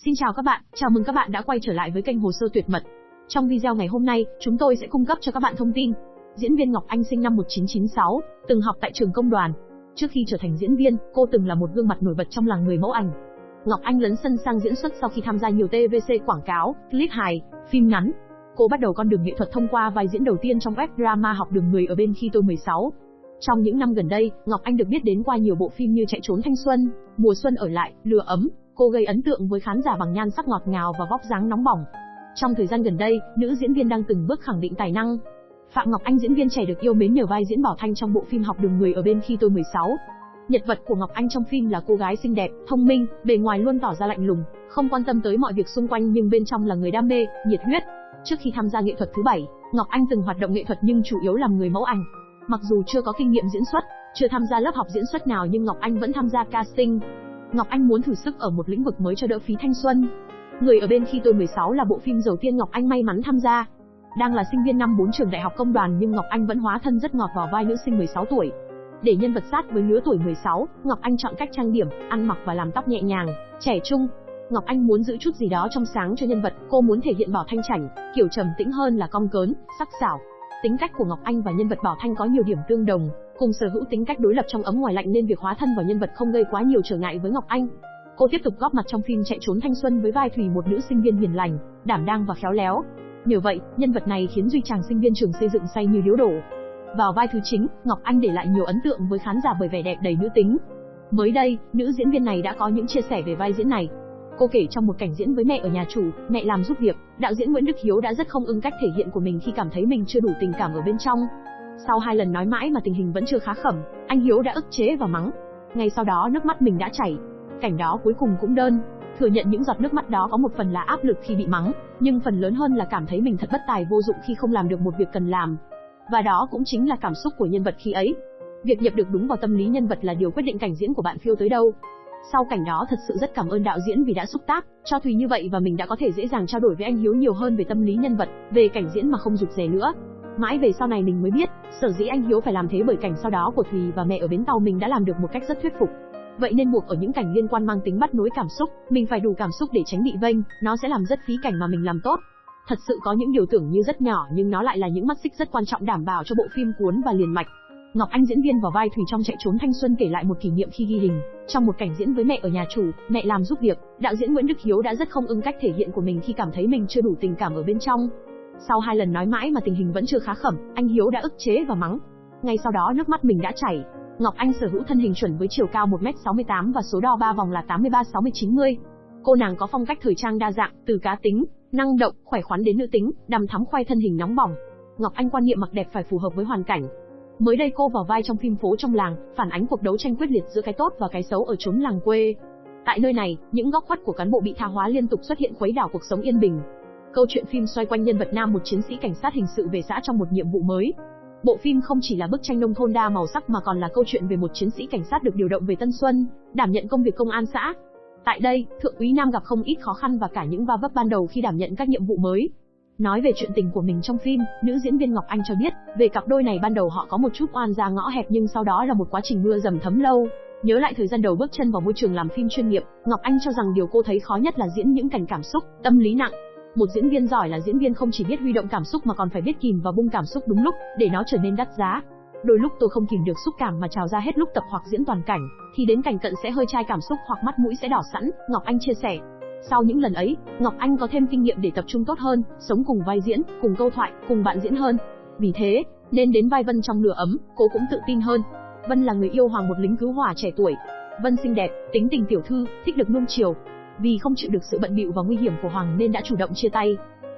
Xin chào các bạn, chào mừng các bạn đã quay trở lại với kênh Hồ sơ tuyệt mật. Trong video ngày hôm nay, chúng tôi sẽ cung cấp cho các bạn thông tin. Diễn viên Ngọc Anh sinh năm 1996, từng học tại trường Công đoàn. Trước khi trở thành diễn viên, cô từng là một gương mặt nổi bật trong làng người mẫu ảnh. Ngọc Anh lấn sân sang diễn xuất sau khi tham gia nhiều TVC quảng cáo, clip hài, phim ngắn. Cô bắt đầu con đường nghệ thuật thông qua vai diễn đầu tiên trong web drama Học đường 10 ở bên khi tôi 16. Trong những năm gần đây, Ngọc Anh được biết đến qua nhiều bộ phim như Chạy trốn thanh xuân, Mùa xuân ở lại, Lửa ấm. Cô gây ấn tượng với khán giả bằng nhan sắc ngọt ngào và vóc dáng nóng bỏng. Trong thời gian gần đây, nữ diễn viên đang từng bước khẳng định tài năng. Phạm Ngọc Anh, diễn viên trẻ được yêu mến nhờ vai diễn Bảo Thanh trong bộ phim Học đường 10 ở bên khi tôi 16. Nhân vật của Ngọc Anh trong phim là cô gái xinh đẹp, thông minh, bề ngoài luôn tỏ ra lạnh lùng, không quan tâm tới mọi việc xung quanh nhưng bên trong là người đam mê, nhiệt huyết. Trước khi tham gia nghệ thuật thứ 7, Ngọc Anh từng hoạt động nghệ thuật nhưng chủ yếu làm người mẫu ảnh. Mặc dù chưa có kinh nghiệm diễn xuất, chưa tham gia lớp học diễn xuất nào nhưng Ngọc Anh vẫn tham gia casting. Ngọc Anh muốn thử sức ở một lĩnh vực mới cho đỡ phí thanh xuân. Người ở bên khi tôi 16 là bộ phim đầu tiên Ngọc Anh may mắn tham gia. Đang là sinh viên năm 4 trường đại học Công đoàn nhưng Ngọc Anh vẫn hóa thân rất ngọt vào vai nữ sinh 16 tuổi. Để nhân vật sát với lứa tuổi 16, Ngọc Anh chọn cách trang điểm, ăn mặc và làm tóc nhẹ nhàng, trẻ trung. Ngọc Anh muốn giữ chút gì đó trong sáng cho nhân vật, cô muốn thể hiện Bảo Thanh chảnh, kiểu trầm tĩnh hơn là cong cớn, sắc sảo. Tính cách của Ngọc Anh và nhân vật Bảo Thanh có nhiều điểm tương đồng, cùng sở hữu tính cách đối lập trong ấm ngoài lạnh nên việc hóa thân vào nhân vật không gây quá nhiều trở ngại với Ngọc Anh. Cô tiếp tục góp mặt trong phim Chạy trốn thanh xuân với vai Thùy, một nữ sinh viên hiền lành, đảm đang và khéo léo. Nhờ vậy, nhân vật này khiến Duy chàng sinh viên trường xây dựng say như điếu đổ. Vào vai thứ chính, Ngọc Anh để lại nhiều ấn tượng với khán giả bởi vẻ đẹp đầy nữ tính. Mới đây, nữ diễn viên này đã có những chia sẻ về vai diễn này. Cô kể trong một cảnh diễn với mẹ ở nhà chủ, mẹ làm giúp việc, đạo diễn Nguyễn Đức Hiếu đã rất không ưng cách thể hiện của mình khi cảm thấy mình chưa đủ tình cảm ở bên trong. Sau 2 lần nói mãi mà tình hình vẫn chưa khá khẩm, anh Hiếu đã ức chế và mắng. Ngay sau đó nước mắt mình đã chảy. Cảnh đó cuối cùng cũng đơn. Thừa nhận những giọt nước mắt đó có một phần là áp lực khi bị mắng, nhưng phần lớn hơn là cảm thấy mình thật bất tài vô dụng khi không làm được một việc cần làm. Và đó cũng chính là cảm xúc của nhân vật khi ấy. Việc nhập được đúng vào tâm lý nhân vật là điều quyết định cảnh diễn của bạn phiêu tới đâu. Sau cảnh đó thật sự rất cảm ơn đạo diễn vì đã xúc tác cho Thùy như vậy và mình đã có thể dễ dàng trao đổi với anh Hiếu nhiều hơn về tâm lý nhân vật, về cảnh diễn mà không rụt rè nữa. Mãi về sau này mình mới biết, sở dĩ anh Hiếu phải làm thế bởi cảnh sau đó của Thùy và mẹ ở bến tàu mình đã làm được một cách rất thuyết phục. Vậy nên buộc ở những cảnh liên quan mang tính bắt nối cảm xúc, mình phải đủ cảm xúc để tránh bị vênh, nó sẽ làm rất phí cảnh mà mình làm tốt. Thật sự có những điều tưởng như rất nhỏ nhưng nó lại là những mắt xích rất quan trọng đảm bảo cho bộ phim cuốn và liền mạch. Ngọc Anh, diễn viên vào vai Thùy trong Chạy trốn thanh xuân, kể lại một kỷ niệm khi ghi hình. Trong một cảnh diễn với mẹ ở nhà chủ, mẹ làm giúp việc, đạo diễn Nguyễn Đức Hiếu đã rất không ưng cách thể hiện của mình khi cảm thấy mình chưa đủ tình cảm ở bên trong. Sau 2 lần nói mãi mà tình hình vẫn chưa khá khẩm, anh Hiếu đã ức chế và mắng. Ngay sau đó nước mắt mình đã chảy. Ngọc Anh sở hữu thân hình chuẩn với chiều cao 1m68 và số đo 3 vòng là 83, 60, 90. Cô nàng có phong cách thời trang đa dạng, từ cá tính, năng động, khỏe khoắn đến nữ tính, đằm thắm khoe thân hình nóng bỏng. Ngọc Anh quan niệm mặc đẹp phải phù hợp với hoàn cảnh. Mới đây cô vào vai trong phim Phố trong làng, phản ánh cuộc đấu tranh quyết liệt giữa cái tốt và cái xấu ở chốn làng quê. Tại nơi này, những góc khuất của cán bộ bị tha hóa liên tục xuất hiện khuấy đảo cuộc sống yên bình. Câu chuyện phim xoay quanh nhân vật Nam, một chiến sĩ cảnh sát hình sự về xã trong một nhiệm vụ mới. Bộ phim không chỉ là bức tranh nông thôn đa màu sắc mà còn là câu chuyện về một chiến sĩ cảnh sát được điều động về Tân Xuân, đảm nhận công việc công an xã. Tại đây, Thượng úy Nam gặp không ít khó khăn và cả những va vấp ban đầu khi đảm nhận các nhiệm vụ mới. Nói về chuyện tình của mình trong phim, nữ diễn viên Ngọc Anh cho biết, về cặp đôi này ban đầu họ có một chút oan ra ngõ hẹp nhưng sau đó là một quá trình mưa dầm thấm lâu. Nhớ lại thời gian đầu bước chân vào môi trường làm phim chuyên nghiệp, Ngọc Anh cho rằng điều cô thấy khó nhất là diễn những cảnh cảm xúc, tâm lý nặng. Một diễn viên giỏi là diễn viên không chỉ biết huy động cảm xúc mà còn phải biết kìm và bung cảm xúc đúng lúc, để nó trở nên đắt giá. Đôi lúc tôi không kìm được xúc cảm mà trào ra hết lúc tập hoặc diễn toàn cảnh, thì đến cảnh cận sẽ hơi chai cảm xúc hoặc mắt mũi sẽ đỏ sẵn, Ngọc Anh chia sẻ. Sau những lần ấy, Ngọc Anh có thêm kinh nghiệm để tập trung tốt hơn, sống cùng vai diễn, cùng câu thoại, cùng bạn diễn hơn. Vì thế, nên đến vai Vân trong Lửa ấm, cô cũng tự tin hơn. Vân là người yêu Hoàng, một lính cứu hỏa trẻ tuổi. Vân xinh đẹp, tính tình tiểu thư, thích được nuông chiều. Vì không chịu được sự bận bịu và nguy hiểm của Hoàng nên đã chủ động chia tay.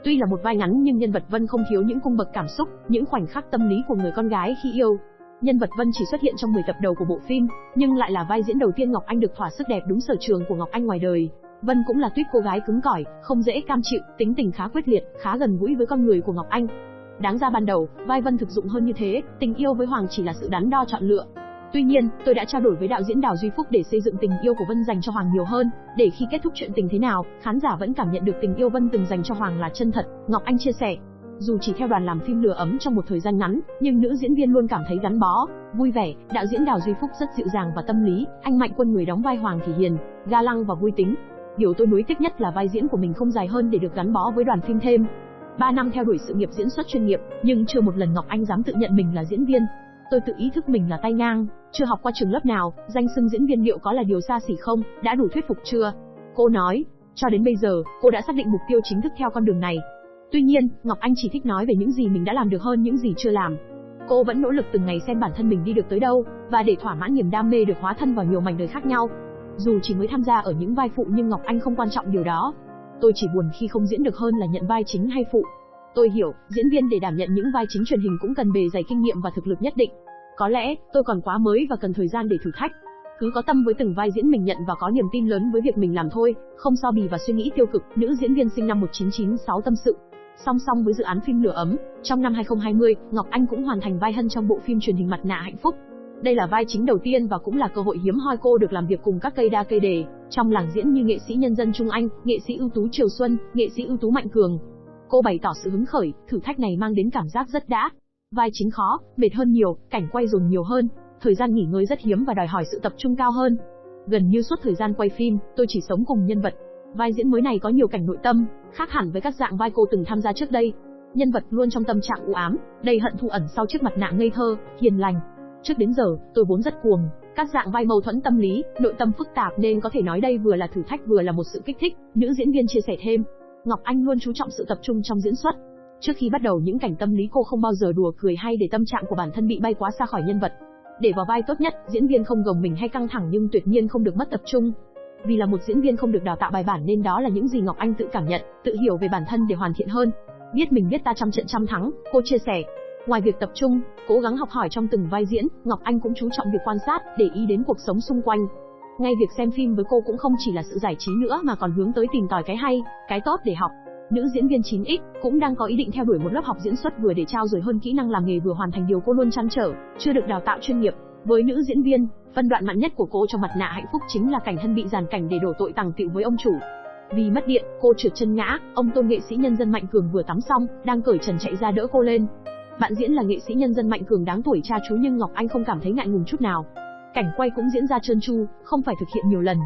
Tuy là một vai ngắn nhưng nhân vật Vân không thiếu những cung bậc cảm xúc, những khoảnh khắc tâm lý của người con gái khi yêu. Nhân vật Vân chỉ xuất hiện trong 10 tập đầu của bộ phim, nhưng lại là vai diễn đầu tiên Ngọc Anh được thỏa sức đẹp đúng sở trường của Ngọc Anh ngoài đời. Vân cũng là tuýp cô gái cứng cỏi, không dễ cam chịu, tính tình khá quyết liệt, khá gần gũi với con người của Ngọc Anh. Đáng ra ban đầu, vai Vân thực dụng hơn như thế, tình yêu với Hoàng chỉ là sự đắn đo chọn lựa. Tuy nhiên, tôi đã trao đổi với đạo diễn Đào Duy Phúc để xây dựng tình yêu của Vân dành cho Hoàng nhiều hơn, để khi kết thúc chuyện tình thế nào, khán giả vẫn cảm nhận được tình yêu Vân từng dành cho Hoàng là chân thật, Ngọc Anh chia sẻ. Dù chỉ theo đoàn làm phim Lửa ấm trong một thời gian ngắn, nhưng nữ diễn viên luôn cảm thấy gắn bó, vui vẻ. Đạo diễn Đào Duy Phúc rất dịu dàng và tâm lý, anh Mạnh Quân người đóng vai Hoàng thì hiền, ga lăng và vui tính. Điều tôi nuối tiếc nhất là vai diễn của mình không dài hơn để được gắn bó với đoàn phim thêm. 3 năm theo đuổi sự nghiệp diễn xuất chuyên nghiệp, nhưng chưa một lần Ngọc Anh dám tự nhận mình là diễn viên. Tôi tự ý thức mình là tay ngang, chưa học qua trường lớp nào, danh xưng diễn viên liệu có là điều xa xỉ không, đã đủ thuyết phục chưa? Cô nói, cho đến bây giờ, cô đã xác định mục tiêu chính thức theo con đường này. Tuy nhiên, Ngọc Anh chỉ thích nói về những gì mình đã làm được hơn những gì chưa làm. Cô vẫn nỗ lực từng ngày xem bản thân mình đi được tới đâu, và để thỏa mãn niềm đam mê được hóa thân vào nhiều mảnh đời khác nhau. Dù chỉ mới tham gia ở những vai phụ nhưng Ngọc Anh không quan trọng điều đó. Tôi chỉ buồn khi không diễn được hơn là nhận vai chính hay phụ. Tôi hiểu, diễn viên để đảm nhận những vai chính truyền hình cũng cần bề dày kinh nghiệm và thực lực nhất định. Có lẽ, tôi còn quá mới và cần thời gian để thử thách. Cứ có tâm với từng vai diễn mình nhận và có niềm tin lớn với việc mình làm thôi, không so bì và suy nghĩ tiêu cực, nữ diễn viên sinh năm 1996 tâm sự. Song song với dự án phim Lửa ấm, trong năm 2020, Ngọc Anh cũng hoàn thành vai Hân trong bộ phim truyền hình Mặt nạ hạnh phúc. Đây là vai chính đầu tiên và cũng là cơ hội hiếm hoi cô được làm việc cùng các cây đa cây đề trong làng diễn như nghệ sĩ nhân dân Trung Anh, nghệ sĩ ưu tú Triều Xuân, nghệ sĩ ưu tú Mạnh Cường. Cô bày tỏ sự hứng khởi, thử thách này mang đến cảm giác rất đã. Vai chính khó, mệt hơn nhiều, cảnh quay dồn nhiều hơn, thời gian nghỉ ngơi rất hiếm và đòi hỏi sự tập trung cao hơn. Gần như suốt thời gian quay phim, tôi chỉ sống cùng nhân vật. Vai diễn mới này có nhiều cảnh nội tâm, khác hẳn với các dạng vai cô từng tham gia trước đây. Nhân vật luôn trong tâm trạng u ám, đầy hận thù ẩn sau chiếc mặt nạ ngây thơ, hiền lành. Trước đến giờ, tôi vốn rất cuồng, các dạng vai mâu thuẫn tâm lý, nội tâm phức tạp nên có thể nói đây vừa là thử thách vừa là một sự kích thích, nữ diễn viên chia sẻ thêm. Ngọc Anh luôn chú trọng sự tập trung trong diễn xuất. Trước khi bắt đầu những cảnh tâm lý cô không bao giờ đùa cười hay để tâm trạng của bản thân bị bay quá xa khỏi nhân vật. Để vào vai tốt nhất, diễn viên không gồng mình hay căng thẳng nhưng tuyệt nhiên không được mất tập trung. Vì là một diễn viên không được đào tạo bài bản nên đó là những gì Ngọc Anh tự cảm nhận, tự hiểu về bản thân để hoàn thiện hơn. Biết mình biết ta trăm trận trăm thắng, cô chia sẻ. Ngoài việc tập trung, cố gắng học hỏi trong từng vai diễn, Ngọc Anh cũng chú trọng việc quan sát, để ý đến cuộc sống xung quanh. Ngay việc xem phim với cô cũng không chỉ là sự giải trí nữa mà còn hướng tới tìm tòi cái hay, cái tốt để học. Nữ diễn viên 9X cũng đang có ý định theo đuổi một lớp học diễn xuất vừa để trau dồi hơn kỹ năng làm nghề vừa hoàn thành điều cô luôn trăn trở, chưa được đào tạo chuyên nghiệp. Với nữ diễn viên, phân đoạn mặn nhất của cô trong Mặt nạ hạnh phúc chính là cảnh Hân bị giàn cảnh để đổ tội tằng tựu với ông chủ. Vì mất điện, cô trượt chân ngã, ông Tôn nghệ sĩ nhân dân Mạnh Cường vừa tắm xong, đang cởi trần chạy ra đỡ cô lên. Bạn diễn là nghệ sĩ nhân dân Mạnh Cường đáng tuổi cha chú nhưng Ngọc Anh không cảm thấy ngại ngùng chút nào. Cảnh quay cũng diễn ra trơn tru, không phải thực hiện nhiều lần.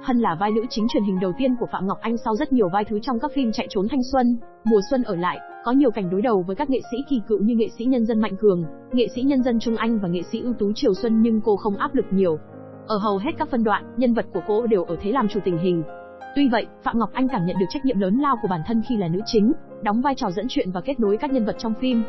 Hân là vai nữ chính truyền hình đầu tiên của Phạm Ngọc Anh sau rất nhiều vai thứ trong các phim Chạy trốn thanh xuân, Mùa xuân ở lại, có nhiều cảnh đối đầu với các nghệ sĩ kỳ cựu như nghệ sĩ nhân dân Mạnh Cường, nghệ sĩ nhân dân Trung Anh và nghệ sĩ ưu tú Triều Xuân nhưng cô không áp lực nhiều. Ở hầu hết các phân đoạn, nhân vật của cô đều ở thế làm chủ tình hình. Tuy vậy, Phạm Ngọc Anh cảm nhận được trách nhiệm lớn lao của bản thân khi là nữ chính, đóng vai trò dẫn chuyện và kết nối các nhân vật trong phim.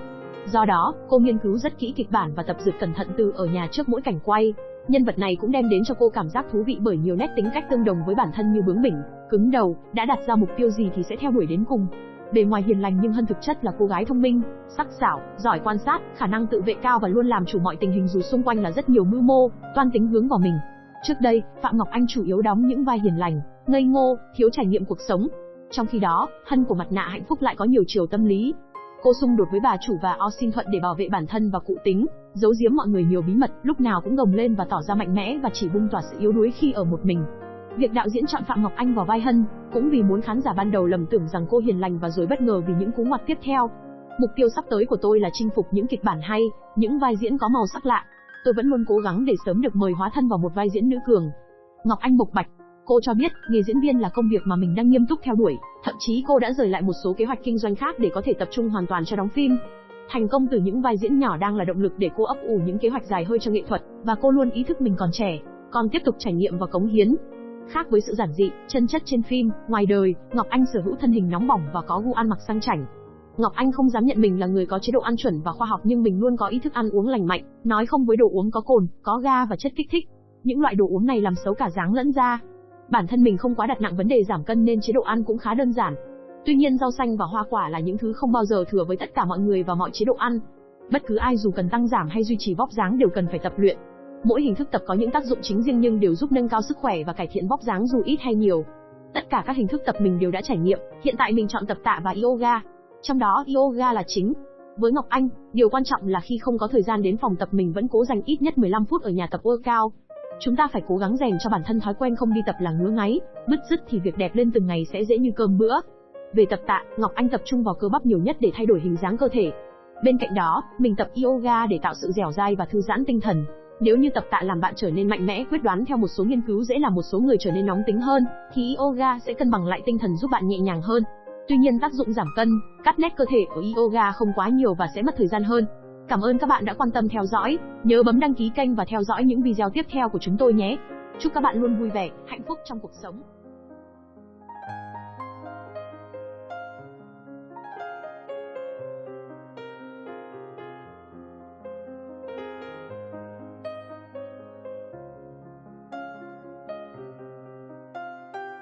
Do đó, cô nghiên cứu rất kỹ kịch bản và tập dượt cẩn thận từ ở nhà trước mỗi cảnh quay. Nhân vật này cũng đem đến cho cô cảm giác thú vị bởi nhiều nét tính cách tương đồng với bản thân như bướng bỉnh, cứng đầu, đã đặt ra mục tiêu gì thì sẽ theo đuổi đến cùng. Bề ngoài hiền lành nhưng Hân thực chất là cô gái thông minh, sắc sảo, giỏi quan sát, khả năng tự vệ cao và luôn làm chủ mọi tình hình dù xung quanh là rất nhiều mưu mô, toan tính hướng vào mình. Trước đây, Phạm Ngọc Anh chủ yếu đóng những vai hiền lành, ngây ngô, thiếu trải nghiệm cuộc sống. Trong khi đó, Hân của Mặt nạ hạnh phúc lại có nhiều chiều tâm lý. Cô xung đột với bà chủ và O xin thuận để bảo vệ bản thân và cụ tính, giấu giếm mọi người nhiều bí mật, lúc nào cũng gồng lên và tỏ ra mạnh mẽ và chỉ bung tỏa sự yếu đuối khi ở một mình. Việc đạo diễn chọn Phạm Ngọc Anh vào vai Hân, cũng vì muốn khán giả ban đầu lầm tưởng rằng cô hiền lành và rồi bất ngờ vì những cú ngoặt tiếp theo. Mục tiêu sắp tới của tôi là chinh phục những kịch bản hay, những vai diễn có màu sắc lạ. Tôi vẫn luôn cố gắng để sớm được mời hóa thân vào một vai diễn nữ cường. Ngọc Anh bộc bạch. Cô cho biết, nghề diễn viên là công việc mà mình đang nghiêm túc theo đuổi, thậm chí cô đã rời lại một số kế hoạch kinh doanh khác để có thể tập trung hoàn toàn cho đóng phim. Thành công từ những vai diễn nhỏ đang là động lực để cô ấp ủ những kế hoạch dài hơi cho nghệ thuật, và cô luôn ý thức mình còn trẻ, còn tiếp tục trải nghiệm và cống hiến. Khác với sự giản dị, chân chất trên phim, ngoài đời, Ngọc Anh sở hữu thân hình nóng bỏng và có gu ăn mặc sang chảnh. Ngọc Anh không dám nhận mình là người có chế độ ăn chuẩn và khoa học nhưng mình luôn có ý thức ăn uống lành mạnh, nói không với đồ uống có cồn, có ga và chất kích thích. Những loại đồ uống này làm xấu cả dáng lẫn da. Bản thân mình không quá đặt nặng vấn đề giảm cân nên chế độ ăn cũng khá đơn giản. Tuy nhiên rau xanh và hoa quả là những thứ không bao giờ thừa với tất cả mọi người và mọi chế độ ăn. Bất cứ ai dù cần tăng giảm hay duy trì vóc dáng đều cần phải tập luyện. Mỗi hình thức tập có những tác dụng chính riêng nhưng đều giúp nâng cao sức khỏe và cải thiện vóc dáng dù ít hay nhiều. Tất cả các hình thức tập mình đều đã trải nghiệm, hiện tại mình chọn tập tạ và yoga. Trong đó yoga là chính. Với Ngọc Anh, điều quan trọng là khi không có thời gian đến phòng tập mình vẫn cố dành ít nhất 15 phút ở nhà tập workout. Chúng ta phải cố gắng rèn cho bản thân thói quen không đi tập là ngứa ngáy, bứt rứt thì việc đẹp lên từng ngày sẽ dễ như cơm bữa. Về tập tạ, Ngọc Anh tập trung vào cơ bắp nhiều nhất để thay đổi hình dáng cơ thể. Bên cạnh đó, mình tập yoga để tạo sự dẻo dai và thư giãn tinh thần. Nếu như tập tạ làm bạn trở nên mạnh mẽ, quyết đoán theo một số nghiên cứu dễ làm một số người trở nên nóng tính hơn, thì yoga sẽ cân bằng lại tinh thần giúp bạn nhẹ nhàng hơn. Tuy nhiên tác dụng giảm cân, cắt nét cơ thể của yoga không quá nhiều và sẽ mất thời gian hơn. Cảm ơn các bạn đã quan tâm theo dõi, nhớ bấm đăng ký kênh và theo dõi những video tiếp theo của chúng tôi nhé. Chúc các bạn luôn vui vẻ, hạnh phúc trong cuộc sống.